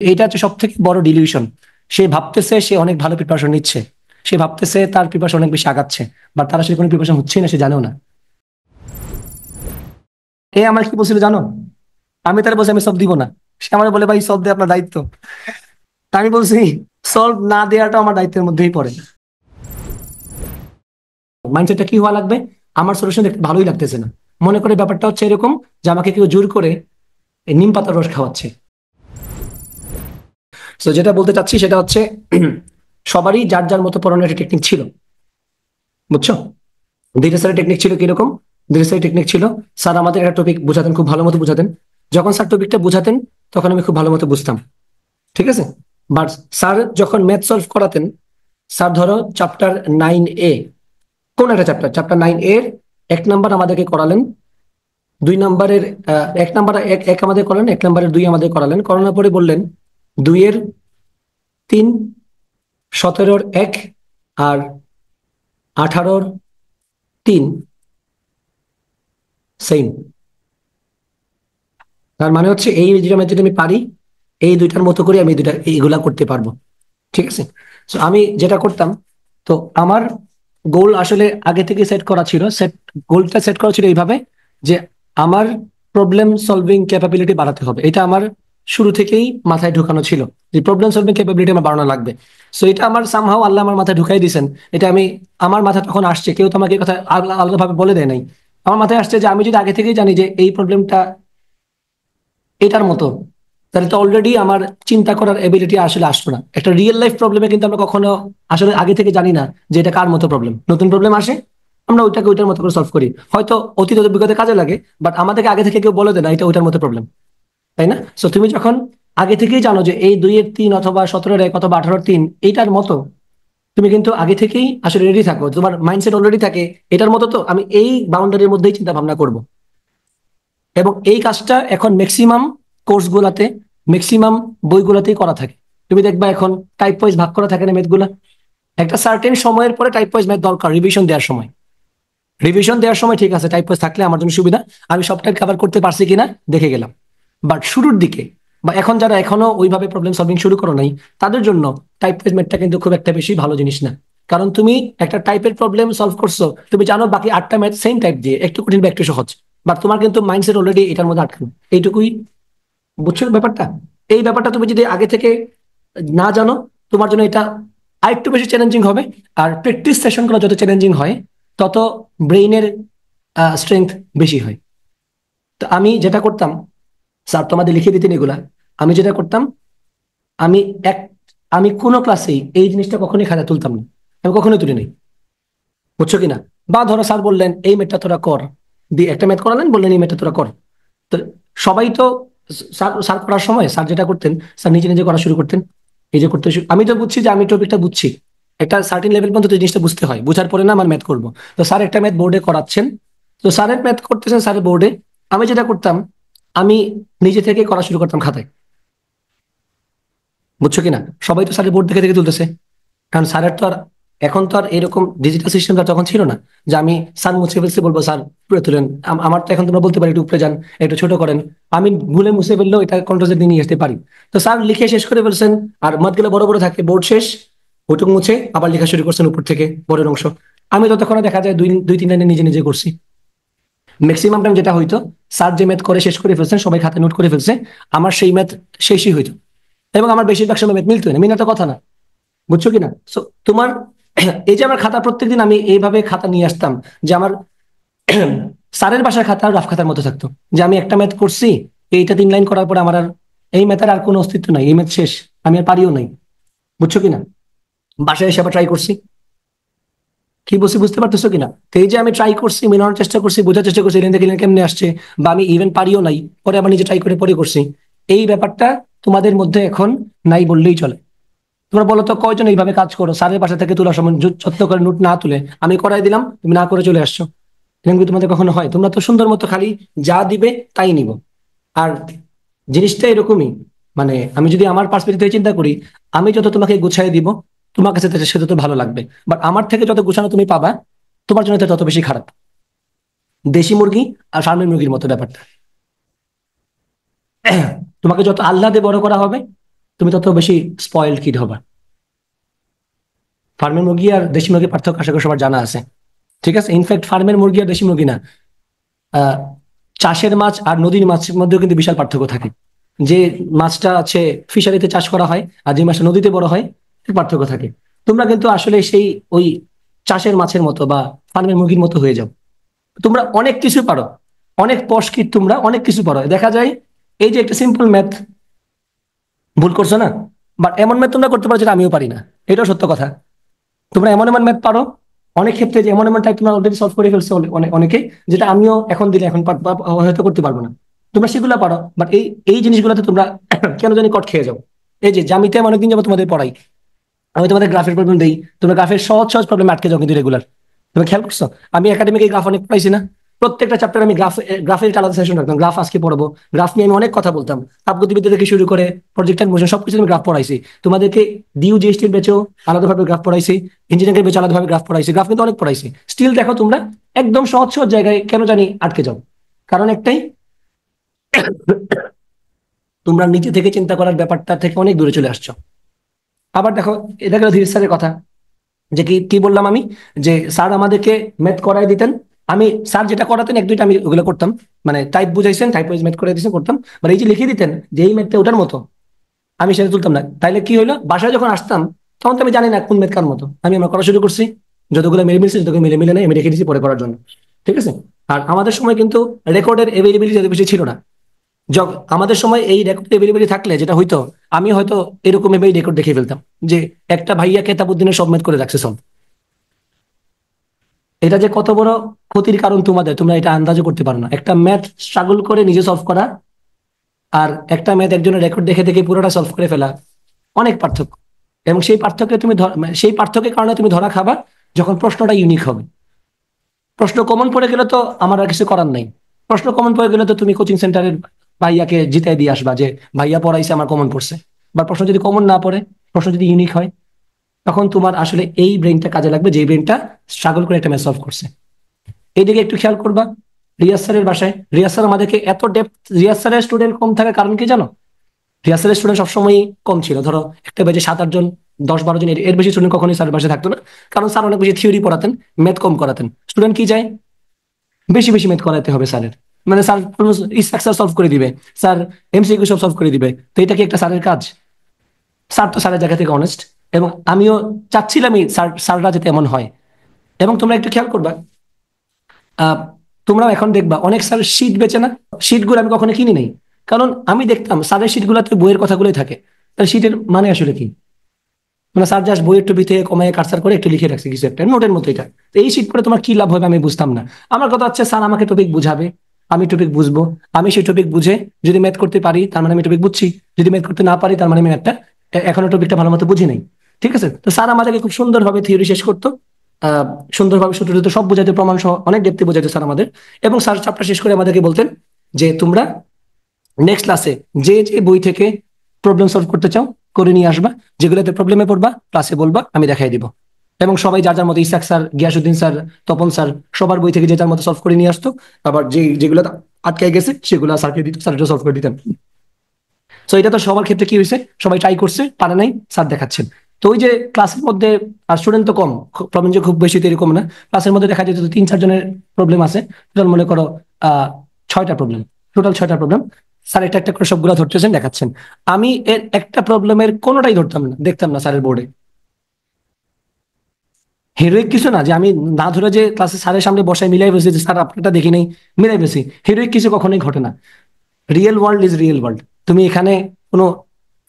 এটা হচ্ছে সব থেকে বড় ডিলিউশন। সে ভাবতেছে সে অনেক ভালো প্রিপারেশন নিচ্ছে, সে ভাবতেছে তার প্রিপারেশন অনেক বেশি আগাচ্ছে, বাট তার আসলে কোনো প্রিপারেশন হচ্ছেই না, সে জানেও না। এ আমার কি বলছিল জানো? আমি তার বলছি আমি সব দিব না। সে আমার বলে ভাই সব দেওয়া আপনার দায়িত্ব। তা আমি বলছি সলভ না দেওয়াটা আমার দায়িত্বের মধ্যেই পড়ে। মাইন্ডসেটটা কি হওয়া লাগবে? আমার সলিউশন দেখতে ভালোই লাগতেছে না, মনে করে ব্যাপারটা হচ্ছে এরকম যে আমাকে কেউ জোর করে এই নিম পাতার রস খাওয়াচ্ছে। তো যেটা বলতে চাচ্ছি সেটা হচ্ছে সবারই যার যার মতো পড়ানোর একটা টেকনিক ছিল, বুঝছো? ধীরে স্যারের টেকনিক ছিল কিরকম? ধীরে স্যারের টেকনিক ছিল, স্যার আমাদের একটা টপিক বোঝাতেন, খুব ভালো মতো বোঝাতেন। যখন স্যার টপিকটা বোঝাতেন তখন আমি খুব ভালো মতো বুঝতাম, ঠিক আছে। বাট স্যার যখন ম্যাথ সলভ করাতেন, স্যার ধরো চ্যাপ্টার 9A, কোন একটা চ্যাপ্টার, চ্যাপ্টার 9A-র 1 নাম্বার আমাদেরকে করালেন, 2 নাম্বারের এক নাম্বার এক এক আমাদের করালেন, 1 নাম্বারের 2 আমাদের করালেন, করানোর পরে বললেন 2-এর 3, 17-এর 1 আর 18-এর 3 সেম। তার মানে হচ্ছে এই দুইটা ম্যাথ যদি আমি পারি, এই দুইটার মতো করে আমি দুইটা এইগুলা করতে পারবো, ঠিক আছে। তো আমি যেটা করতাম, তো আমার গোল আসলে আগে থেকে সেট করা ছিল, গোলটা সেট করা ছিল এইভাবে যে আমার প্রবলেম সলভিং ক্যাপাবিলিটি বাড়াতে হবে। এটা আমার শুরু থেকেই মাথায় ঢুকানো ছিল যে প্রবলেম সলভিং ক্যাপাবিলিটি আমার বাড়ানো লাগবে। সো এটা আমার সামহাও আল্লাহ আমার মাথায় ঢুকাই দিয়েছেন। এটা আমি, আমার মাথায় তখন আসছে, কেউ তো আমাকে এই কথা আলাদাভাবে বলে দেয় নাই। আমার মাথায় আসছে যে আমি যদি আগে থেকেই জানি যে এই প্রবলেমটা এটার মতো, তাহলে তো অলরেডি আমার চিন্তা করার এবিলিটি আসলে আসতো না। একটা রিয়েল লাইফ প্রবলেমে কিন্তু আমরা কখনো আসলে আগে থেকে জানি না যে এটা কার মতো প্রবলেম। নতুন প্রবলেম আসে, আমরা ওইটাকে ওইটার মতো করে সলভ করি, হয়তো অতীত অভিজ্ঞতা কাজে লাগে, বাট আমাদেরকে আগে থেকে কেউ বলে দেয় না এটা ওইটার মতো প্রবলেম, তাই না? সো তুমি যখন আগে থেকেই জানো যে এই 2-এর 3 অথবা 17-এর 1 অথবা 18-এর 3 এইটার মতো, তুমি কিন্তু আগে থেকেই আসলে রেডি থাকো, তোমার মাইন্ডসেট অলরেডি থাকে এটার মতো, তো আমি এই বাউন্ডারির মধ্যেই চিন্তা ভাবনা করবো। এবং এই কাজটা এখন ম্যাক্সিমাম কোর্সগুলাতে, ম্যাক্সিমাম বইগুলাতেই করা থাকে। তুমি দেখবা এখন টাইপ ওয়াইজ ভাগ করা থাকে না ম্যাথগুলা। একটা সার্টেন সময়ের পরে টাইপ ওয়াইজ ম্যাথ দরকার রিভিশন দেওয়ার সময়। রিভিশন দেওয়ার সময় ঠিক আছে টাইপ ওয়াইজ থাকলে আমার জন্য সুবিধা, আমি সব টাইপ কভার করতে পারছি কিনা দেখে গেলাম। বাট শুরুর দিকে বা এখন যারা এখনো ওইভাবে প্রবলেম সলভিং শুরু করো নাই, তাদের জন্য টাইপ ওয়াইজ ম্যাথটা কিন্তু খুব একটা বেশি ভালো জিনিস না। কারণ তুমি একটা টাইপের প্রবলেম সলভ করছো, তুমি জানো বাকি 8টা ম্যাথ সেম টাইপ দিয়ে, একটু কঠিন বা একটু সহজ, বাট তোমার কিন্তু মাইন্ডসেট অলরেডি এটার মধ্যে আটকানো, এইটুকুই। বুঝছো ব্যাপারটা? এই ব্যাপারটা তুমি যদি আগে থেকে না জানো, তোমার জন্য এটা আরেকটু বেশি চ্যালেঞ্জিং হবে। আর প্র্যাকটিস সেশনগুলো যত চ্যালেঞ্জিং হয়, তত ব্রেইনের স্ট্রেংথ বেশি হয়। তো আমি যেটা করতাম, স্যার তো আমাদের লিখে দিতেন এগুলা, আমি যেটা করতাম, আমি এক আমি কোনো ক্লাসেই এই জিনিসটা কখনোই খাতা তুলতাম না, আমি কখনোই তুলি নাই, বুঝছো কিনা। বা ধরো স্যার বললেন এই ম্যাথটা তোরা কর, দিয়ে একটা ম্যাথ করালেন, বললেন এই ম্যাথটা তোরা কর। তো সবাই তো স্যার স্যার করার সময় স্যার যেটা করতেন, স্যার নিজে নিজে করা শুরু করতেন। এই যে করতে আমি তো বুঝছি যে আমি টপিকটা বুঝছি, একটা সার্টেন লেভেল পর্যন্ত তো জিনিসটা বুঝতে হয়, বুঝার পরে না আমার ম্যাথ করবো। তো স্যার একটা ম্যাথ বোর্ডে করাচ্ছেন, তো স্যারের ম্যাথ করতেছেন স্যারের বোর্ডে, আমি যেটা করতাম, আমি নিজে থেকে করা শুরু করতাম খাতায়, বুঝছো কিনা। সবাই তো স্যারের বোর্ড দেখে দেখে তুলতেছে, কারণ স্যারের তো আর এখন তো আর এরকম ডিজিটাল সিস্টেমটা তখন ছিল না যে আমি স্যার মুছে ফেলছি বলবো স্যার উপরে তুলেন। আমার তো এখন তোমরা বলতে পারি একটু উপরে যান, একটু ছোট করেন, আমি ভুলে মুছে ফেললেও এটা কন্ট্রোল দিয়ে নিয়ে আসতে পারি। তো স্যার লিখে শেষ করে ফেলছেন, আর মাঠগুলো বড় বড় থাকে, বোর্ড শেষ, ওটুকু মুছে আবার লেখা শুরু করছেন উপর থেকে বড়ের অংশ। আমি ততক্ষণে দেখা যায় দুই দুই তিন লাইনে নিজে নিজে করছি। ম্যাক্সিমাম টাইম যেটা হইতো, স্যার যে ম্যাথ করে শেষ করে ফেলছেন, সবাই খাতা নোট করে ফেলছে, আমার সেই ম্যাথ শেষই হইতো, এবং আমার বেশিরভাগ সময় ম্যাথ মিলতো না, মিলাতে কথা না, বুঝছো কিনা। সো তোমার এই যে আমার খাতা প্রত্যেকদিন আমি এইভাবে খাতা নিয়ে আসতাম, যে আমার স্যারের বাসার খাতা রাফ খাতার মতো থাকতো, যে আমি একটা ম্যাথ করছি, এইটা 3 লাইন করার পরে আমার আর এই ম্যাথের আর কোনো অস্তিত্ব নাই, এই ম্যাথ শেষ, আমি আর পারিও নাই, বুঝছো কিনা। বাসায় এসে আবার ট্রাই করছি, কি বলছি বুঝতে পারতেছো কিনা। তো এই যে আমি ট্রাই করছি, মেলানোর চেষ্টা করছি, বোঝার চেষ্টা করছি এখান থেকে কেমনে আসছে, বা আমি ইভেন পারিও নাই, পরে আবার নিজে ট্রাই করে পরে করছি। এই ব্যাপারটা তোমাদের মধ্যে এখন নাই বললেই চলে। তোমরা বলো তো কয়জন এইভাবে কাজ করো, স্যারের বাসা থেকে তোলার সময় যত্ন করে নোট না তুলে আমি করাই দিলাম, তুমি না করে চলে আসছো। এরকম কি তোমাদের কখনো হয়? তোমরা তো সুন্দর মতো খালি যা দিবে তাই নিব। আর জিনিসটা এরকমই, মানে আমি যদি আমার পার্সপেক্টিভ থেকে চিন্তা করি, আমি যত তোমাকে গুছাই দিব, তোমার কাছে সেটা তো ভালো লাগবে, বাট আমার থেকে যত গুছানো তুমি পাবা, তোমার জন্য এটা তত বেশি খারাপ। দেশি মুরগি আর ফার্মের মুরগির মতো ব্যাপারটা। তোমাকে যত আল্লাহ দিয়ে বড় করা হবে, তুমি তত বেশি স্পয়েলড কিড হবা। ফার্মের মুরগি আর দেশি মুরগির পার্থক্য আশা করি সবার জানা আছে, ঠিক আছে? ইনফ্যাক্ট ফার্মের মুরগি আর দেশি মুরগি না, আহ চাষের মাছ আর নদীর মাছের মধ্যেও কিন্তু বিশাল পার্থক্য থাকে। যে মাছটা আছে ফিশারিতে চাষ করা হয় আর যে মাছটা নদীতে বড় হয়, এর পার্থক্য থাকে। তোমরা কিন্তু আসলে সেই ওই চাষের মাছের মতো বা ফার্মের মুরগির মতো হয়ে যাও। তোমরা অনেক কিছু পারো, অনেক পশকিট, তোমরা অনেক কিছু পারো। দেখা যায় এই যে একটা সিম্পল ম্যাথ ভুল করছো না, বাট এমন ম্যাথ তোমরা করতে পারো যেটা আমিও পারি না, এটাও সত্য কথা। তোমরা এমন এমন ম্যাথ পারো অনেক ক্ষেত্রে, যে এমন এমন টাইপ তোমরা অলরেডি সলভ করে ফেলছো অনেকেই, যেটা আমিও এখন দিলে এখন হয়তো করতে পারবো না। তোমরা সেগুলো পারো, বাট এই এই জিনিসগুলোতে তোমরা কেন জানি কট খেয়ে যাও। এই যে জ্যামিতি আমি অনেকদিন যাবো তোমাদের পড়াই, আমি তোমাদের গ্রাফের প্রবলেম দিই, তোমরা গ্রাফের সহজ সহজ প্রবলেম আটকে যাও কিন্তু রেগুলার। তুমি খেয়াল করছো? আমি একাডেমিক গ্রাফ অনেক পড়াইছি না? প্রত্যেকটা চ্যাপ্টার আমি গ্রাফের একটা আলাদা সেশন রাখতাম, গ্রাফ আজকে পড়াবো, গ্রাফ নিয়ে আমি অনেক কথা বলতাম। তাপগতিবিদ্যা থেকে শুরু করে প্রজেক্টের মোশন সবকিছু আমি গ্রাফ পড়াইছি। তোমাদেরকে ডিউ জিএসটির বেচেও আলাদাভাবে গ্রাফ পড়াইছি, ইঞ্জিনিয়ারিং এর বেচে আলাদাভাবে গ্রাফ পড়াইছি, গ্রাফ কিন্তু অনেক পড়াইছি। স্টিল দেখো তোমরা একদম সহজ সহজ জায়গায় কেন জানি আটকে যাও। কারণ একটাই, তোমরা নিজে থেকে চিন্তা করার ব্যাপারটা থেকে অনেক দূরে চলে আসছো। আবার দেখো, এটা গেল ধীর স্যারের কথা, যে কি কি বললাম আমি, যে স্যার আমাদেরকে ম্যাথ করাই দিতেন। আমি স্যার যেটা করাতেন এক দুইটা আমি ওগুলো করতাম, মানে টাইপ বুঝাইছেন, টাইপ ওয়াইজ ম্যাথ করে দিয়েছেন করতাম। মানে এই যে লিখে দিতেন যে এই ম্যাথটা ওটার মতো, আমি সেটা তুলতাম না। তাইলে কি হইলো, বাসায় যখন আসতাম তখন তো আমি জানি না কোন ম্যাথ কার মতো, আমি আমার করা শুরু করছি, যতগুলো মিলে মিলছে যতগুলো মিলে মিলে নেই আমি রেখে দিয়েছি পরে করার জন্য, ঠিক আছে? আর আমাদের সময় কিন্তু রেকর্ডের এভেলেবিলিটি এত বেশি ছিল না। আমাদের সময় এই রেকর্ড এভেলেবিলিটি থাকলে যেটা হইতো, আমি হয়তো এরকম ভাবে রেকর্ড দেখে ফেলতাম যে একটা ভাইয়া কেতাবুদ্দিনের সব ম্যাথ করে রাখছে সব। এটা যে কত বড় ক্ষতির কারণ তোমাদের, তোমরা এটা আন্দাজও করতে পারো না। একটা ম্যাথ স্ট্রাগল করে নিজে সলভ করা আর একটা ম্যাথ একজনের রেকর্ড দেখে দেখে পুরোটা সলভ করে ফেলা, অনেক পার্থক্য। এবং সেই পার্থক্যে তুমি সেই পার্থক্যের কারণে তুমি ধরা খাবা যখন প্রশ্নটা ইউনিক হবে। প্রশ্ন কমন পড়ে গেলে তো আমার আর কিছু করার নাই। প্রশ্ন কমন পড়ে গেলে তো তুমি কোচিং সেন্টারের ভাইয়াকে জিতাই দিয়ে আসবা যে ভাইয়া পড়াইছে আমার কমন পড়ছে। বা প্রশ্ন যদি কমন না পড়ে, প্রশ্ন যদি ইউনিক হয়, তখন তোমার আসলে এই ব্রেনটা কাজে লাগবে যে ব্রেনটা স্ট্রাগল করে একটা ম্যাথ সলভ করছে। এইদিকে একটু খেয়াল করবা। রিয়াজ স্যারের বাসায় রিয়াজ স্যার আমাদেরকে এত ডেপথ, রিয়াজ স্যারের স্টুডেন্ট কম থাকার কারণ কি জানো? রিয়াজ স্যারের স্টুডেন্ট সবসময় কম ছিল। ধরো একটা ব্যাচে 7-8 জন, 10-12 জন, এর বেশি স্টুডেন্ট কখনোই স্যারের বাসায় থাকতো না। কারণ স্যার অনেক বেশি থিওরি পড়াতেন, ম্যাথ কম করাতেন। স্টুডেন্ট কি চায়, বেশি বেশি ম্যাথ করাতে হবে স্যারের। মানে স্যার স্ট্রাকচার সলভ করে দিবে, স্যার এমসিকিউ সব সলভ করে দিবে। তো এটা কি একটা স্যারের কাজ? স্যার তো স্যারের জায়গা থেকে অনেস্ট, এবং আমিও চাচ্ছিলামই স্যাররা যাতে এমন হয়। এবং তোমরা একটু খেয়াল করবা, আহ তোমরাও এখন দেখবা অনেক স্যার শীট বেচে না, শীটগুলো আমি কখনো কিনি নাই। কারণ আমি দেখতাম স্যারের শীটগুলোতে বইয়ের কথাগুলোই থাকে। তাহলে শীটের মানে আসলে কি? মানে স্যার জাস্ট বইয়ের টুপি থেকে কমায় কাটসার করে একটু লিখে রাখছে কিছু একটা নোটের মতো। এটা তো এই শীট পড়ে তোমার কি লাভ হবে আমি বুঝতাম না। আমার কথা হচ্ছে স্যার আমাকে টপিক বুঝাবে, আমি টপিক বুঝবো, আমি সেই টপিক বুঝে যদি ম্যাথ করতে পারি তার মানে আমি টপিক বুঝছি, যদি ম্যাথ করতে না পারি তার মানে আমি ম্যাথটা এখনো টপিকটা ভালো মতো বুঝি নাই। ঠিক আছে? তো স্যার আমাদেরকে খুব সুন্দরভাবে থিওরি শেষ করতো, আহ সুন্দরভাবে সূত্র টুত্র সব বোঝাতে, প্রমাণ সহ অনেক ডেপথে বোঝাতো স্যার আমাদের। এবং স্যার চ্যাপ্টার শেষ করে আমাদেরকে বলতেন যে তোমরা নেক্সট ক্লাসে যে যে বই থেকে প্রবলেম সলভ করতে চাও করে নিয়ে আসবা, যেগুলোতে প্রবলেমে পড়বা ক্লাসে বলবা, আমি দেখাই দিব। এবং সবাই যার যার মতো, Ishaq sir, Giasuddin sir, Tapan sir, সবার বই থেকে যে যার মতো সলভ করে নিয়ে আসতো। আবার যেগুলো আটকে গেছে সেগুলো স্যারকে দিত, স্যার এটা সলভ করে দিতেন। তো এটা তো সবার ক্ষেত্রে কি হয়েছে, সবাই ট্রাই করছে, পারে নাই, স্যার দেখাচ্ছেন। তো ওই যে ক্লাসের মধ্যে, আর স্টুডেন্ট তো কম, প্রবলেম যে খুব বেশি তো এরকম না, ক্লাসের মধ্যে দেখা যেত 3-4 জনের প্রবলেম আছে, টোটাল মনে করো 6টা প্রবলেম, টোটাল 6টা প্রবলেম। স্যার একটা একটা করে সবগুলো ধরতেছেন, দেখাচ্ছেন। আমি এর একটা প্রবলেমের কোনোটাই ধরতাম না, দেখতাম না স্যারের বোর্ডে। হিরোইক কিছু না যে আমি না ধরে যে ক্লাসে স্যারের সামনে বসায় মিলাই বসে যে স্যার আপনারটা দেখি নাই, মিলাই বসি, হিরোইক কিছু কখনোই ঘটে না। Real world is real world. তুমি এখানে কোনো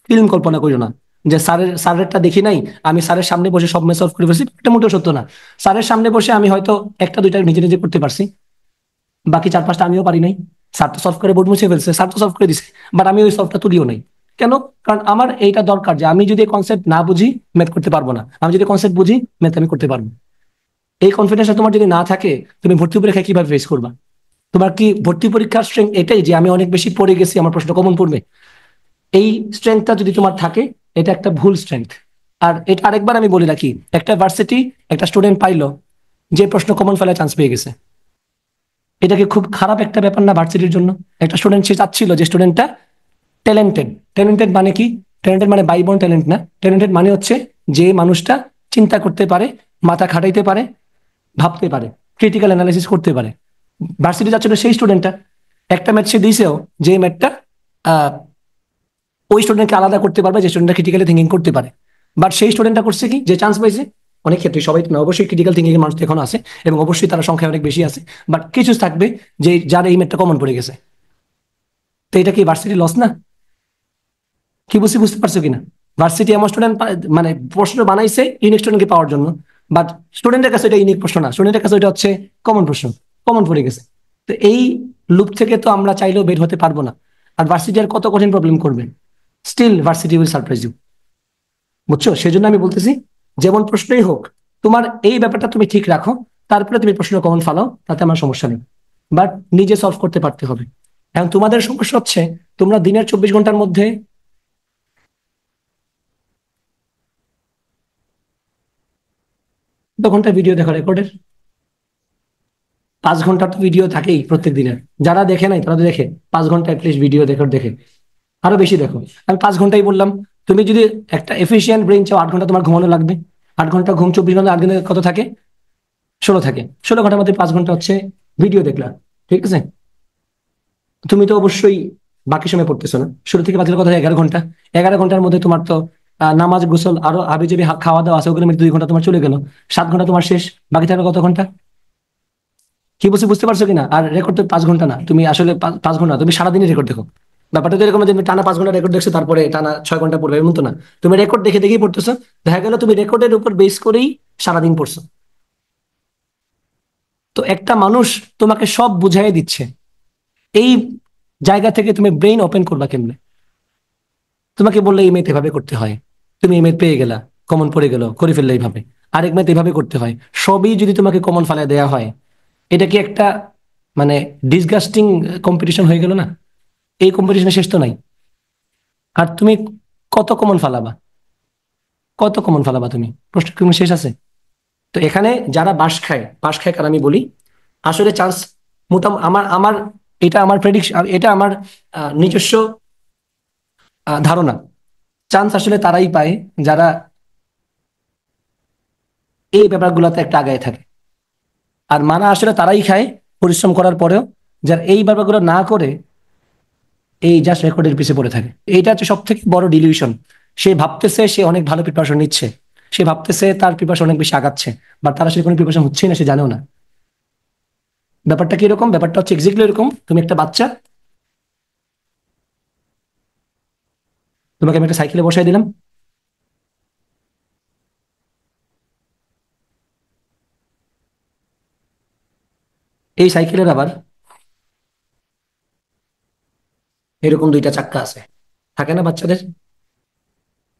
ফিল্ম কল্পনা করো না যে স্যারেরটা দেখি নাই, আমি স্যারের সামনে বসে সব মেস সলভ করে ফেলছি, এটা মোটেও সত্য না। স্যারের সামনে বসে আমি হয়তো একটা দুইটা নিজে নিজে করতে পারছি, বাকি 4-5টা আমিও পারি নাই। স্যার তো সলভ করে বোর্ড মুছে ফেলছে, স্যার তো সলভ করে দিছে, বাট আমি ওই সলভটা তুলিও নাই। কেন? কারণ আমার এইটা দরকার যে আমি যদি কনসেপ্ট না বুঝি ম্যাথ করতে পারবো না, আমি যদি কনসেপ্ট বুঝি ম্যাথ আমি করতে পারবো। এই কনফিডেন্সটা তোমার যদি না থাকে, তুমি ভর্তি পরীক্ষা কিভাবে ফেস করবা? তোমার কি ভর্তি পরীক্ষার স্ট্রেংথ এটাই যে আমি অনেক বেশি পড়ে গেছি, আমার প্রশ্ন কমন পড়বে? এই স্ট্রেংথটা যদি তোমার থাকে, এটা একটা ভুল স্ট্রেংথ। আর এটা আরেকবার আমি বলে রাখি, একটা ভার্সিটি একটা স্টুডেন্ট পাইলো যে প্রশ্ন কমন ফেলার চান্স পেয়ে গেছে, এটা কি খুব খারাপ একটা ব্যাপার না ভার্সিটির জন্য? একটা স্টুডেন্ট সে চাচ্ছিল যে স্টুডেন্টটা ট্যালেন্টেড, ট্যালেন্টেড মানে কি, ট্যালেন্টেড মানে বাইবর্ন ট্যালেন্ট না, ট্যালেন্টেড মানে হচ্ছে যে মানুষটা চিন্তা করতে পারে, মাথা খাটাইতে পারে, ভাবতে পারে, ক্রিটিক্যাল অ্যানালাইসিস করতে পারে। ভার্সিটি যাচ্ছিল সেই স্টুডেন্টটা, একটা ম্যাথ সে দিয়েছেও যে ম্যাথটা ওই স্টুডেন্টকে আলাদা করতে পারবে যে স্টুডেন্টটা ক্রিটিক্যালি থিঙ্কিং করতে পারে। বাট সেই স্টুডেন্টটা করছে কি, যে চান্স পাইছে, অনেক ক্ষেত্রে সবাই তো না, অবশ্যই ক্রিটিক্যাল থিঙ্কিং এর মানুষ তো এখন আছে এবং অবশ্যই তারা সংখ্যায় অনেক বেশি আছে, বাট কিছু থাকবে যে যার এই ম্যাথটা কমন পড়ে গেছে। তো এটা কি ভার্সিটি লস না? কি বুঝছি, বুঝতে পারছো কিনা? ভার্সিটি এমন স্টুডেন্ট মানে প্রশ্ন বানাইছে ইউনিক স্টুডেন্টকে পাওয়ার জন্য, বাট স্টুডেন্টের কাছে এটা ইউনিক প্রশ্ন না, স্টুডেন্টের কাছে এটা হচ্ছে কমন প্রশ্ন, কমন পড়ে গেছে। তো এই লুপ থেকে তো আমরা চাইলেও বের হতে পারবো না। আর ভার্সিটি আর কত কঠিন প্রবলেম করবে, still varsity will surprise you. বুঝছো? সেজন্য আমি বলতেছি, যেমন প্রশ্নই হোক, তোমার এই ব্যাপারটা তুমি ঠিক রাখো, তারপরে তুমি প্রশ্ন কমন ফালাও, তাতে আমার সমস্যা নেই, বাট নিজে সলভ করতে পারতে হবে। এখন তোমাদের সমস্যা হচ্ছে, তোমরা দিনের 24 ঘন্টার মধ্যে 2 ঘন্টা ভিডিও দেখো রেকর্ডের, 5 ঘন্টা তো ভিডিও থাকেই প্রত্যেক দিনের। যারা দেখে নাই তারা তো দেখে, 5 ঘন্টা অ্যাটলিস্ট ভিডিও রেকর্ড দেখে, আরো বেশি দেখো। আমি 5 ঘন্টাই বললাম। তুমি যদি একটা এফিসিয়েন্ট ব্রেন চাও, 8 ঘন্টা তোমার ঘুমানো লাগবে। 8 ঘন্টা ঘুম, 24 ঘন্টা, 8 দিনে কত থাকে? 16 থাকে। 16 ঘন্টার মধ্যে 5 ঘন্টা হচ্ছে ভিডিও দেখলাম, ঠিক আছে? তুমি তো অবশ্যই বাকি সময় পড়তেছো না, শুরু থেকে বাকি কথা 11 ঘন্টা। 11 ঘন্টার মধ্যে তোমার তো নামাজ, গোসল, আরো হাবিজাবি খাওয়া দাওয়া আছে, ওগুলো মিলে 2 ঘন্টা তোমার চলে গেল। 7 ঘন্টা তোমার শেষ, বাকি থাকলো কত ঘন্টা? কি বলছি, বুঝতে পারছো কিনা? আর রেকর্ড তো 5 ঘন্টা না, তুমি আসলে 5 ঘন্টা, তুমি সারাদিনই রেকর্ড দেখো। ব্যাপারটা তো এরকম না যে তুমি টানা 5 ঘন্টা রেকর্ড দেখছো তারপরে টানা 6 ঘন্টা পড়বে, এমন তো না। তুমি রেকর্ড দেখে দেখেই পড়তেছো, দেখা গেল তুমি রেকর্ডের উপর বেস করেই সারাদিন পড়ছো। তো একটা মানুষ তোমাকে সব বুঝাই দিচ্ছে, এই জায়গা থেকে তুমি ব্রেইন ওপেন করবা কেমনে? তোমাকে বললে এই ম্যাথ এভাবে করতে হয়, তুমি এই ম্যাথ পেয়ে গেলা, কমন পড়ে গেল, করে ফেললে এইভাবে। আরেক ম্যাথ এভাবে করতে হয়, সবই যদি তোমাকে কমন ফালায় দেয়া হয়, এটা কি একটা মানে ডিসগাস্টিং কম্পিটিশন হয়ে গেল না? এই কম্পিটিশনে শেষ তো নাই। আর তুমি কত কমন ফালাবা, কত কমন ফালাবা তুমি? প্রশ্ন কি কোনো শেষ আছে? তো এখানে যারা বাঁশ খায়, বাঁশ খায় কার আমি বলি, আসলে চান্স মোটামুটি আমার আমার এটা আমার প্রেডিকশন, এটা আমার নিজস্ব ধারণা। চান্স আসলে তারাই পায় যারা এই ব্যাপারগুলোতে একটা আগায় থাকে। আর মানা আসলে তারাই খায় পরিশ্রম করার পরেও, যারা এই ব্যাপারগুলো না করে এই জাস্ট রেকর্ডের পিছে পড়ে থাকে। এইটা হচ্ছে সব থেকে বড় ডিলিউশন। সে ভাবতেছে সে অনেক ভালো প্রিপারেশন নিচ্ছে, সে ভাবতেছে তার প্রিপারেশন অনেক বেশি আগাচ্ছে, বাট তার আসলে কোনো প্রিপারেশন হচ্ছেই না, সে জানেও না। ব্যাপারটা কি এরকম, ব্যাপারটা হচ্ছে এক্স্যাক্টলি এরকম। তুমি একটা বাচ্চা, তোমাকে আমি একটা সাইকেলে বসাই দিলাম, এই সাইকেলের আবার এরকম 2টা চাক্কা আছে, থাকে না বাচ্চাদের?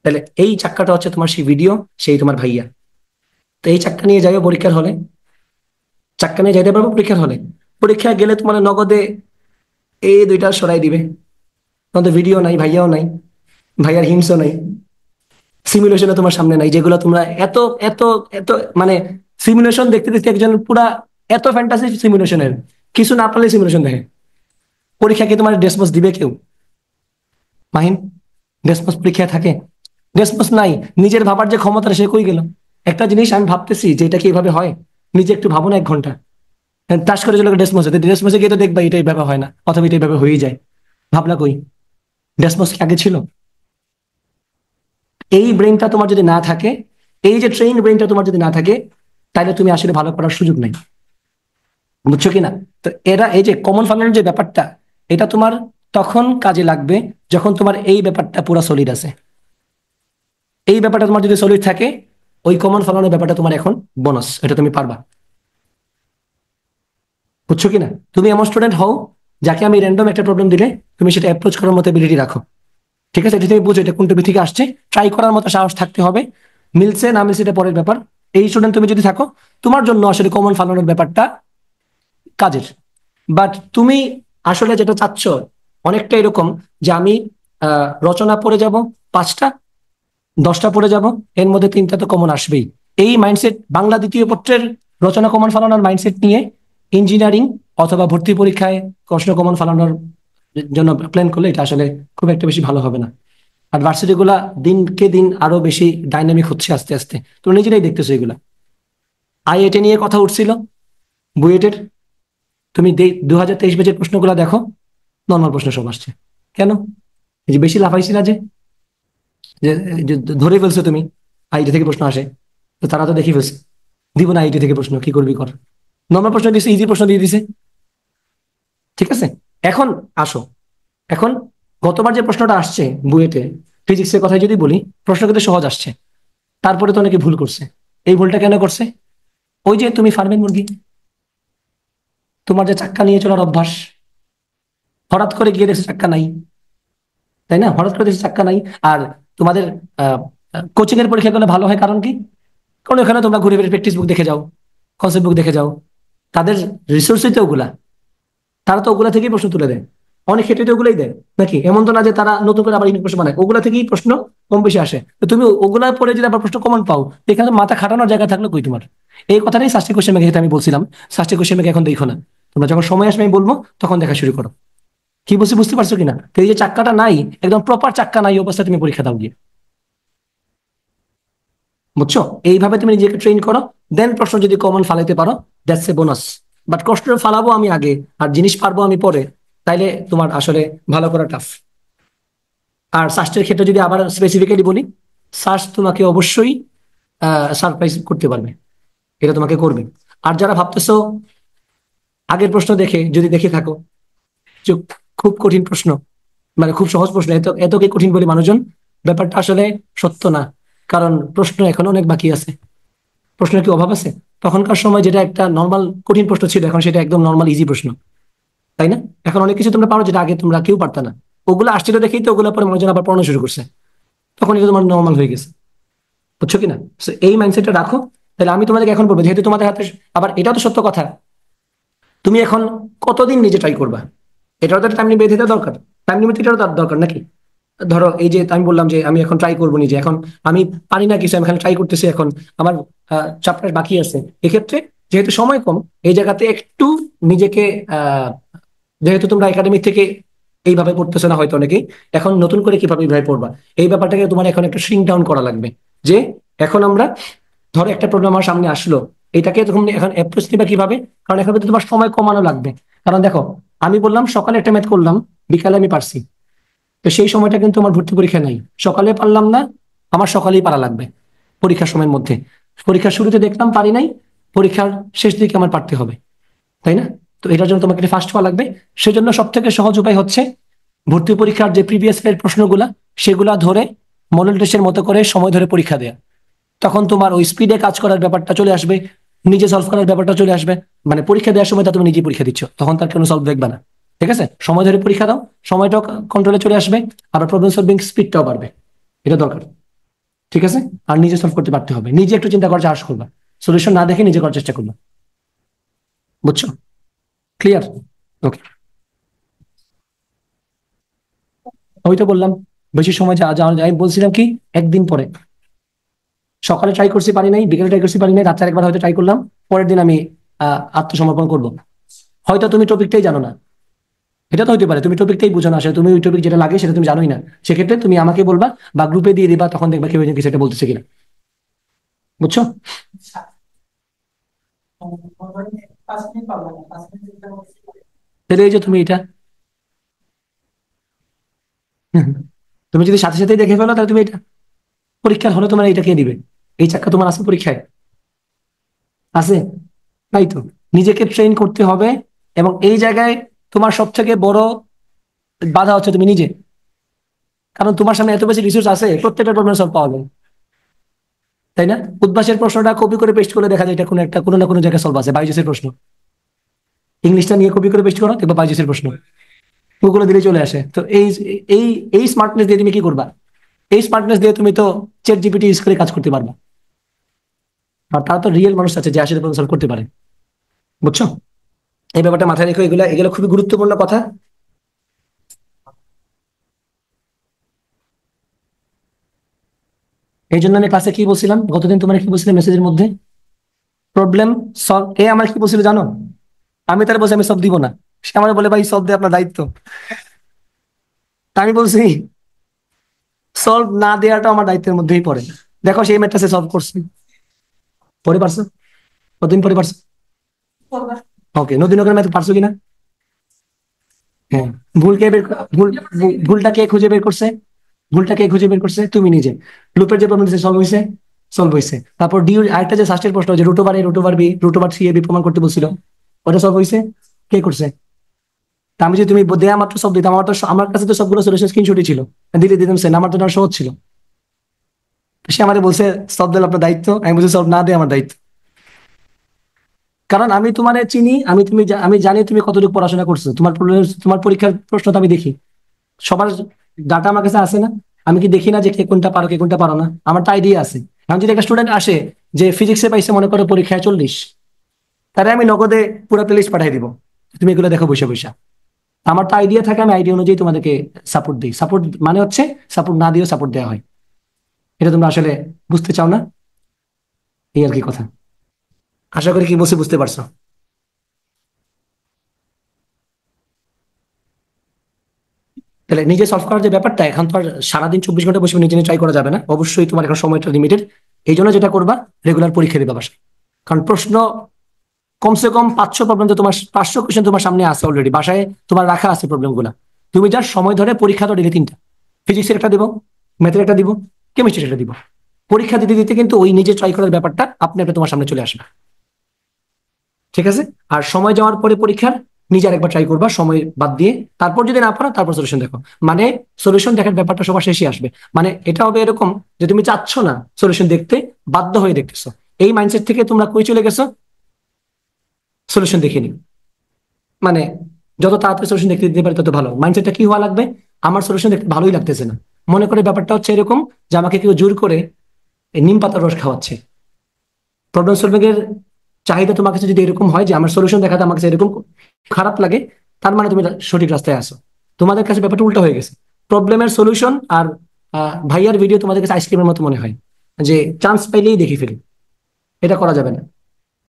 তাহলে এই চাক্কাটা হচ্ছে তোমার সেই ভিডিও, সেই তোমার ভাইয়া। তো এই চাক্কা নিয়ে যাবে পরীক্ষার হলে, চাক্কা নিয়ে যাইতে পারবো পরীক্ষার হলে। পরীক্ষায় গেলে তোমার নগদে এই 2টা সরাই দিবে, তোমাদের ভিডিও নাই, ভাইয়াও নাই, ভাইয়ার হিংসও নাই, সিমুলেশনে তোমার সামনে নাই, যেগুলো তোমরা এত এত এত মানে সিমুলেশন দেখতে দেখতে একজন পুরা এত ফ্যান্টাসি সিমুলেশনের, কিছু না পারলে সিমুলেশন দেখে। পরীক্ষা কি তোমার ডেসমস দিবে কেউ? মাহিন, ডেসমস পরীক্ষায় থাকে? ডেসমস নাই, নিজের ভাবার যে ক্ষমতা সে কই গেল? একটা জিনিস আমি ভাবতেছি যে এটা কি এইভাবে হয়, নিজে একটু ভাবো না 1 ঘন্টা। টাস করে চলে ডেসমস, ডেসমসে গিয়ে তো দেখবা এটা এইভাবে হয় না, অথবা এটা এইভাবে হয়েই যায়। ভাবলা কই? ডেসমস কি আগে ছিল? এই ব্রেনটা তোমার যদি না থাকে, এই যে ট্রেন ব্রেনটা তোমার যদি না থাকে, তাহলে তুমি আসলে ভালো করার সুযোগ নাই। বুঝছো কিনা? তো এরা এই যে কমন ফান্ডামেন্টাল যে ব্যাপারটা, এটা তোমার তখন কাজে লাগবে যখন তোমার এই ব্যাপারটা পুরো সলিড আছে। এই ব্যাপারটা তোমার যদি সলিড থাকে, ওই কমন ফান্ডামেন্টাল ব্যাপারটা তোমার এখন বোনাস, এটা তুমি পারবা। বুঝছো কিনা? তুমি এমন স্টুডেন্ট হও যাকে আমি র্যান্ডম একটা প্রবলেম দিলে তুমি সেটা অ্যাপ্রোচ করার মতো এবিলিটি রাখো। ঠিক আছে? এটা তুমি বুঝো এটা কোন টপিক থেকে আসছে, ট্রাই করার মতো সাহস থাকতে হবে। মিলছে না মিলছে এটা পরের ব্যাপার। এই স্টুডেন্ট তুমি যদি থাকো, তোমার জন্য আসলে কমন ফান্ডামেন্টাল ব্যাপারটা কাজের। বাট তুমি আসলে যেটা চাচ্ছ অনেকটা এরকম, যে আমি রচনা পড়ে যাব 5টা, 10টা পড়ে যাব, এর মধ্যে 3টা তো কমন আসবেই। এই মাইন্ডসেট, বাংলা দ্বিতীয় পত্রের রচনা কমন ফালানোর মাইন্ডসেট নিয়ে ইঞ্জিনিয়ারিং অথবা ভর্তি পরীক্ষায় প্রশ্ন কমন ফালানোর জন্য প্ল্যান করলে এটা আসলে খুব একটা বেশি ভালো হবে না। আর ভার্সিটি গুলা দিনকে দিন আরো বেশি ডাইনামিক হচ্ছে আস্তে আস্তে, তুমি নিজেরাই দেখতেছো এগুলা। আইআইটি নিয়ে কথা উঠছিল, বুয়েটের, তুমি 2023 ব্যাচের প্রশ্নগুলো দেখো, নর্মাল প্রশ্ন সব আসছে। কেন? এই যে বেশি লাফাইছি না, যে যে যে ধরে ফেলছো তুমি আইআইটি থেকে প্রশ্ন আসে, তো তারা তো দেখে ফেলছে, দিব না আইআইটি থেকে প্রশ্ন, কি করবি কর। নর্মাল প্রশ্ন দিয়েছে, ইজি প্রশ্ন দিয়ে দিছে। ঠিক আছে, এখন আসো, এখন গতবার যে প্রশ্নটা আসছে বুয়েটে, ফিজিক্সের কথাই যদি বলি, প্রশ্ন কিন্তু সহজ আসছে, তারপরে তো অনেকে ভুল করছে। এই ভুলটা কেন করছে? ওই যে তুমি ফার্মের মুরগি, তোমার যে চাক্কা নিয়ে চলার অভ্যাস, হঠাৎ করে গিয়ে দেখছো চাক্কা নাই, তাই না? হঠাৎ করে দেখছো চাক্কা নাই। আর তোমাদের কোচিং এর পরীক্ষাগুলো ভালো হয় কারণ কি? কারণ ওখানে তোমরা ঘুরে ফিরে প্র্যাকটিস বুক দেখে যাও, কনসেপ্ট বুক দেখে যাও, তাদের রিসোর্সই তো ওগুলা, তারা তো ওগুলা থেকেই প্রশ্ন তুলে দেয়। অনেক ক্ষেত্রে তো ওগুলাই দেয় নাকি, এমন তো না যে তারা নতুন করে আবার ইউনিক প্রশ্ন বানায়, ওগুলা থেকেই প্রশ্ন কম বেশি আসে। তো তুমি ওগুলা পরে যদি আবার প্রশ্ন কমন পাও, এখানে মাথা খাটানোর জায়গা থাকলো কই তোমার? এই কথাটাই সাস্টি কোশ্চেন ব্যাংকে আমি বলছিলাম, সাস্টি কোশ্চেন ব্যাংকে এখন দেখো না, তোমরা যখন সময় আসবে আমি বলবো তখন দেখা শুরু করো। কি বলছি বুঝতে পারছো কিনা? তো এই যে চাক্কাটা নাই, একদম প্রপার চাক্কা নাই অবস্থা তুমি পরীক্ষা দাও গিয়ে, বুঝছো? এইভাবে তুমি নিজেকে ট্রেন করো, দেন প্রশ্ন যদি কমন ফালাইতে পারো, দ্যাটস এ বোনাস। বাট কষ্ট ফালাবো আমি আগে, আর জিনিস পারবো আমি পরে, তাইলে তোমার আসলে ভালো করা টাফ। আর সাস্টের ক্ষেত্রে যদি আবার স্পেসিফিক্যালি বলি, সাস্ট তোমাকে অবশ্যই সারপ্রাইজ করতে পারবে, এটা তোমাকে করবে। আর যারা ভাবতেছো আগের প্রশ্ন দেখে যদি দেখে থাকো যে খুব কঠিন প্রশ্ন, মানে খুব সহজ প্রশ্ন, এত এত কি কঠিন বলে মানুষজন, ব্যাপারটা আসলে সত্য না। কারণ প্রশ্ন এখন অনেক বাকি আছে, প্রশ্নের কি অভাব আছে? তখনকার সময় যেটা একটা নর্মাল কঠিন প্রশ্ন ছিল, এখন সেটা একদম নর্মাল ইজি প্রশ্ন, তাই না? এখন অনেক কিছু তোমরা পারো যেটা আগে তোমরা কেউ পারতা না। ওগুলো আসছিল দেখেই তো ওগুলো পরে মানুষজন আবার পড়ানো শুরু করছে, তখন এটা তোমার নর্মাল হয়ে গেছে, বুঝছো কিনা? So, এই মাইন্ডসেটটা রাখো। তাহলে আমি তোমাদেরকে এখন বলবো, যেহেতু তোমাদের হাতে, আবার এটাও তো সত্য কথা, তুমি এখন কতদিন নিজে ট্রাই করবা, এটাও তো টাইম বেঁধে দেওয়া দরকার, টাইম লিমিট এটারও তার দরকার নাকি? ধরো এই যে আমি বললাম যে আমি এখন ট্রাই করবো নিজে, এখন আমি পারি না কিছু, আমি খালি ট্রাই করতেছি, এখন আমার চ্যাপ্টার বাকি আছে, এক্ষেত্রে যেহেতু সময় কম, এই জায়গাতে একটু নিজেকে আহ যেহেতু তোমরা একাডেমিক থেকে এইভাবে পড়তেছো না হয়তো অনেকেই, এখন নতুন করে কিভাবে এইভাবে পড়বা, এই ব্যাপারটাকে তোমার এখন একটু শ্রিঙ্ক ডাউন করা লাগবে। যে এখন আমরা, ধরো একটা প্রবলেম আমার সামনে আসলো, এটাকে তখন এখন অ্যাপ্রোচ নিবা কিভাবে? কারণ এখন কিন্তু তোমার সময় কমানো লাগবে। কারণ দেখো, আমি বললাম সকালে একটা ম্যাথ করলাম, বিকালে আমি পারছি, তো সেই সময়টা কিন্তু আমার ভর্তি পরীক্ষা নাই, সকালে পারলাম না, আমার সকালেই পারা লাগবে পরীক্ষার সময়ের মধ্যে। পরীক্ষার শুরুতে দেখলাম পারি নাই, পরীক্ষার শেষ দিকে আমার পারতে হবে, তাই না? তো এটার জন্য তোমাকে ফার্স্ট হওয়া লাগবে। সেজন্য সব থেকে সহজ উপায় হচ্ছে ভর্তি পরীক্ষার যে প্রিভিয়াস এর প্রশ্নগুলা, সেগুলা ধরে মডেল টেস্টের মতো করে সময় ধরে পরীক্ষা দেয়া। তখন তোমার ওই স্পিডে কাজ করার ব্যাপারটা চলে আসবে, নিজে সলভ করার ব্যাপারটা চলে আসবে। মানে পরীক্ষা দেওয়ার সময় তা তুমি নিজে পরীক্ষা দিচ্ছ, তখন তার কোনো সলভ দেখবে না। ঠিক আছে, সময় ধরে পরীক্ষা দাও, সময়টাও কন্ট্রোলে চলে আসবে, আবার প্রবলেম সলভিং স্পিডটাও বাড়বে, এটা দরকার। ঠিক আছে, আর নিজে সলভ করতে পারতে হবে, নিজে একটু চিন্তা করার সাহস করবা, সলিউশন না দেখে নিজে করার চেষ্টা করবা, বুঝছো? ক্লিয়ার? ওকে। ওই তো বললাম, বেশি সময় আমি বলছিলাম কি, একদিন পরে, সকালে ট্রাই করছি পারি নাই, বিকেলে ট্রাই করছি পারি নাই, রাত্রে একবার হয়তো ট্রাই করলাম, পরের দিন আমি আত্মসমর্পণ করব। হয়তো তুমি টপিকটাই জানো না, এটা তো হতে পারে তুমি টপিকটাই বুঝো না, আসলে তুমি ওই টপিক যেটা লাগে সেটা তুমি জানোই না, সেক্ষেত্রে তুমি আমাকে বলবা বা গ্রুপে দিয়ে দিবা, তখন দেখবা কেউ কিছু একটা বলতেছে কিনা, বুঝছো? তাহলে এই যে তুমি এটা তুমি যদি সাথে সাথেই দেখে ফেলো, তাহলে তুমি এটা পরীক্ষার হলে তোমার এটা কে দিবে? এই চাক্কা তোমার আছে পরীক্ষায়? আছে? তাই তো, নিজেকে ট্রেন করতে হবে। এবং এই জায়গায় তোমার সব থেকে বড় বাধা হচ্ছে তুমি নিজে, কারণ তোমার সামনে এত বেশি রিসোর্স আছে, প্রত্যেকটা প্রবলেম সলভ পাওয়া যায়, তাই না? উদ্ভাসের প্রশ্নটা কপি করে পেস্ট করলে দেখা যায় এটা কোনো একটা কোনো না কোনো জায়গায় সলভ আছে, বাইজুসের প্রশ্ন, ইংলিশটা নিয়ে কপি করে পেস্ট করো, দেখবা বাইজুসের প্রশ্ন, ওগুলো দিলে চলে আসে। তো এই এই স্মার্টনেস দিয়ে তুমি কি করবা? এই স্মার্টনেস দিয়ে তুমি তো চ্যাট জিপিটি ইউজ করে কাজ করতে পারবা, আর তারা তো রিয়েল মানুষ আছে যে আসলে প্রবলেম সলভ করতে পারে, বুঝছো? এই ব্যাপারটা মাথায় রেখো, এগুলো এগুলো খুবই গুরুত্বপূর্ণ কথা। এই জন্য আমি ক্লাসে কি বলছিলাম গতদিন, তোমার কি বলছিলাম মেসেজের মধ্যে, প্রবলেম সলভ, এ আমার কি বলছিল জানো? আমি তার বলছি আমি সব দিব না, সে আমার বলে ভাই সব দিয়ে আপনার দায়িত্ব। তা আমি বলছি সলভ না দেওয়াটা আমার দায়িত্বের মধ্যেই পড়ে। দেখো সেই ম্যাথটা সে সলভ করছে, পরে পারছো? কতদিন পরে পারছো? ওকে, নদীনগরের ম্যাথ পারছো কিনা? হ্যাঁ। ভুল কে বের ভুলটা কে খুঁজে বের করছে? ভুলটা কে খুঁজে বের করছে? তুমি নিজে। লুপের যে প্রবলেম সলভ হয়েছে, সলভ হয়েছে। তারপর ডি আরেকটা যে সাস্টের প্রশ্ন, যে root over A root over B root over C A B প্রমাণ করতে বলছিল, ওটা সলভ হয়েছে। কে করছে? তা আমি যদি তুমি দেয়া মাত্র সব দিতাম, আমার কাছে তো সবগুলো সলিউশন স্ক্রিনশটই ছিল, দিলে দিতাম সেন, আমার জন্য সহজ ছিল। সে আমাকে বলছে সলভ দিলে আপনার দায়িত্ব, আমি বলছি সলভ না দিয়ে আমার দায়িত্ব। কারণ আমি তোমারে চিনি, আমি জানি তুমি কতটুকু পড়াশোনা করছো, তোমার পরীক্ষার প্রশ্ন তো আমি দেখি, সবার ডাটা আমার কাছে আসে না? আমি কি দেখি না যে কে কোনটা পারো কে কোনটা পারো না? আমার তো আইডিয়া আছে। এখন যদি একটা স্টুডেন্ট আসে যে ফিজিক্সে পাইছে মনে করো পরীক্ষায় 40, তাহলে আমি নগদে পুরো প্লেলিস্ট পাঠিয়ে দিব, তুমি এগুলো দেখো বসে বসে। আমার তো আইডিয়া থাকে, আমি আইডিয়া অনুযায়ী তোমাদেরকে সাপোর্ট দিই। সাপোর্ট মানে হচ্ছে সাপোর্ট না দিয়েও সাপোর্ট দেওয়া হয়। এটা তোমরা আসলে বুঝতে চাও না, এই আর কি কথা। আশা করি কি বসে বুঝতে পারছো। তাহলে নিজে সলভ করার যে ব্যাপারটা, এখন তো আর সারাদিন 24 ঘন্টা বসে নিজে ট্রাই করা যাবে না, অবশ্যই তোমার এখন সময়টা লিমিটেড। এই জন্য যেটা করবা, রেগুলার পরীক্ষা দিবা বাসায়। কারণ প্রশ্ন কমসে কম 500 প্রবলেম তো তোমার, 500 কোয়েশ্চেন তোমার সামনে আছে অলরেডি, বাসায় তোমার রাখা আছে প্রবলেম গুলা। তুমি যার সময় ধরে পরীক্ষা তো দিলে 3টা, ফিজিক্সের একটা দিব, ম্যাথের একটা দিব, কেমিস্ট্রির একটা দিব। পরীক্ষা দিতে দিতে কিন্তু ওই নিজে ট্রাই করার ব্যাপারটা আপনি একটা তোমার সামনে চলে আসবে। ঠিক আছে? আর সময় যাওয়ার পরে পরীক্ষার নিজে আরেকবার ট্রাই করবা সময় বাদ দিয়ে। তারপর যদি না পারো তারপর সলিউশন দেখো। মানে সলিউশন দেখার ব্যাপারটা সবার শেষে আসবে। মানে এটা হবে এরকম যে তুমি চাচ্ছ না সলিউশন দেখতে, বাধ্য হয়ে দেখতেছো। এই মাইন্ডসেট থেকে তোমরা কই চলে গেছো? সলিউশন দেখিনি। মানে যত তাড়াতাড়ি সলিউশন দেখতে দিতে পারে তত ভালো। মাইন্ডসেটটা কি হওয়া লাগবে? আমার সলিউশন দেখতে ভালোই লাগতেছে না। মনে করে ব্যাপারটা হচ্ছে এরকম যে আমাকে কেউ জোর করে এই নিম পাতার রস খাওয়াচ্ছে। প্রবলেম সলভিং এর চাহিদা তোমার কাছে যদি এরকম হয় যে আমার সলিউশন দেখাতে আমার কাছে এরকম খারাপ লাগে, তার মানে তুমি সঠিক রাস্তায় আসো। তোমাদের কাছে ব্যাপারটা উল্টো হয়ে গেছে। প্রবলেমের সলিউশন আর ভাইয়ার ভিডিও তোমাদের কাছে আইসক্রিমের মতো মনে হয়, যে চান্স পাইলেই দেখি ফেলি। এটা করা যাবে না।